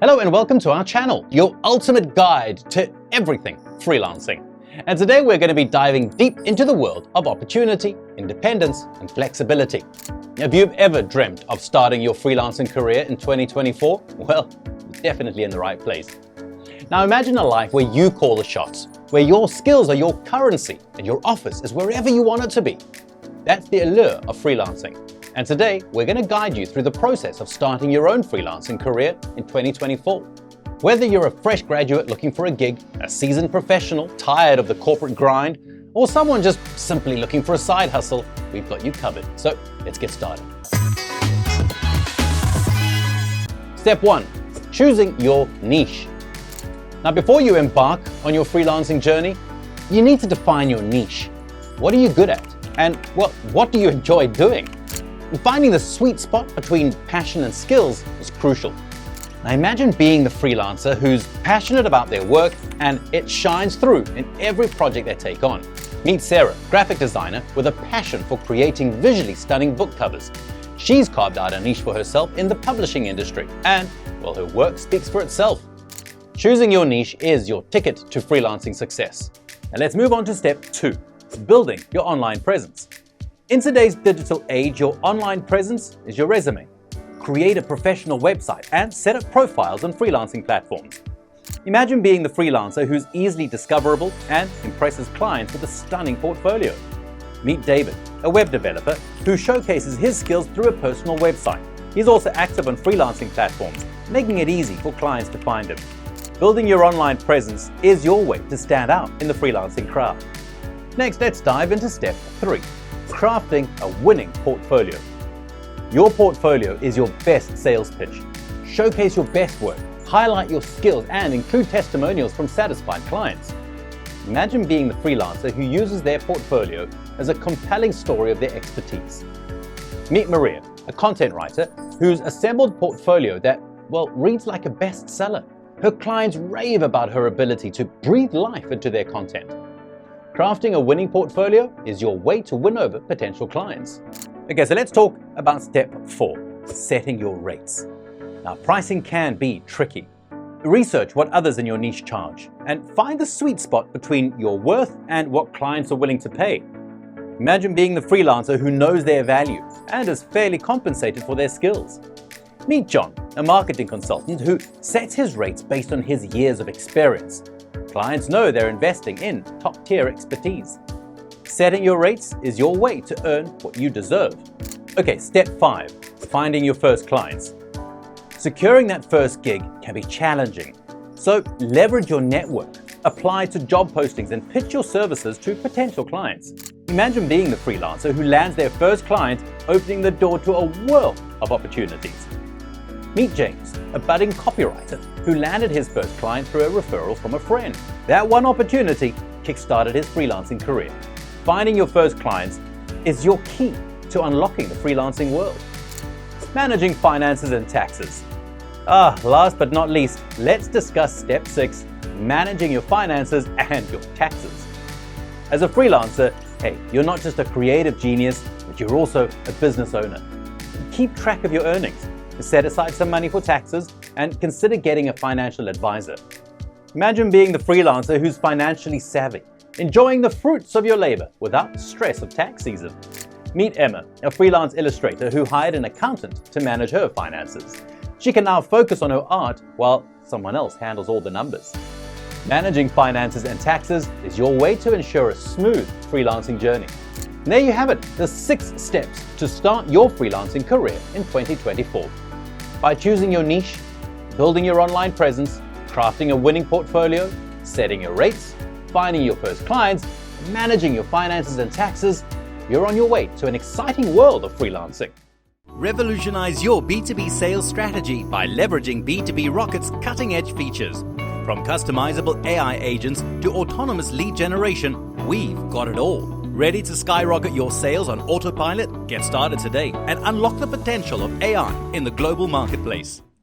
Hello and welcome to our channel, your ultimate guide to everything freelancing. And today we're going to be diving deep into the world of opportunity, independence, and flexibility. If you've ever dreamt of starting your freelancing career in 2024, well, you're definitely in the right place. Now imagine a life where you call the shots, where your skills are your currency and your office is wherever you want it to be. That's the allure of freelancing. And today, we're going to guide you through the process of starting your own freelancing career in 2024. Whether you're a fresh graduate looking for a gig, a seasoned professional tired of the corporate grind, or someone just simply looking for a side hustle, we've got you covered. So let's get started. Step 1. Choosing your niche. Now, before you embark on your freelancing journey, you need to define your niche. What are you good at? And what do you enjoy doing? Finding the sweet spot between passion and skills is crucial. Now imagine being the freelancer who's passionate about their work and it shines through in every project they take on. Meet Sarah, graphic designer with a passion for creating visually stunning book covers. She's carved out a niche for herself in the publishing industry and, well, her work speaks for itself. Choosing your niche is your ticket to freelancing success. Now let's move on to step 2, building your online presence. In today's digital age, your online presence is your resume. Create a professional website and set up profiles on freelancing platforms. Imagine being the freelancer who's easily discoverable and impresses clients with a stunning portfolio. Meet David, a web developer who showcases his skills through a personal website. He's also active on freelancing platforms, making it easy for clients to find him. Building your online presence is your way to stand out in the freelancing crowd. Next, let's dive into step 3. Crafting a winning portfolio. Your portfolio is your best sales pitch. Showcase your best work, highlight your skills, and include testimonials from satisfied clients. Imagine being the freelancer who uses their portfolio as a compelling story of their expertise. Meet Maria, a content writer whose assembled portfolio that, reads like a bestseller. Her clients rave about her ability to breathe life into their content. Crafting a winning portfolio is your way to win over potential clients. Okay, so let's talk about step 4, setting your rates. Now, pricing can be tricky. Research what others in your niche charge and find the sweet spot between your worth and what clients are willing to pay. Imagine being the freelancer who knows their value and is fairly compensated for their skills. Meet John, a marketing consultant who sets his rates based on his years of experience. Clients know they're investing in top-tier expertise. Setting your rates is your way to earn what you deserve. Okay, step 5, finding your first clients. Securing that first gig can be challenging, so leverage your network, apply to job postings, and pitch your services to potential clients. Imagine being the freelancer who lands their first client, opening the door to a world of opportunities. Meet James, a budding copywriter who landed his first client through a referral from a friend. That one opportunity kickstarted his freelancing career. Finding your first clients is your key to unlocking the freelancing world. Managing finances and taxes. Last but not least, let's discuss step 6, managing your finances and your taxes. As a freelancer, you're not just a creative genius, but you're also a business owner. Keep track of your earnings. Set aside some money for taxes and consider getting a financial advisor. Imagine being the freelancer who's financially savvy, enjoying the fruits of your labor without the stress of tax season. Meet Emma, a freelance illustrator who hired an accountant to manage her finances. She can now focus on her art while someone else handles all the numbers. Managing finances and taxes is your way to ensure a smooth freelancing journey. And there you have it, the 6 steps to start your freelancing career in 2024. By choosing your niche, building your online presence, crafting a winning portfolio, setting your rates, finding your first clients, managing your finances and taxes, you're on your way to an exciting world of freelancing. Revolutionize your B2B sales strategy by leveraging B2B Rocket's cutting-edge features. From customizable AI agents to autonomous lead generation, we've got it all. Ready to skyrocket your sales on autopilot? Get started today and unlock the potential of AI in the global marketplace.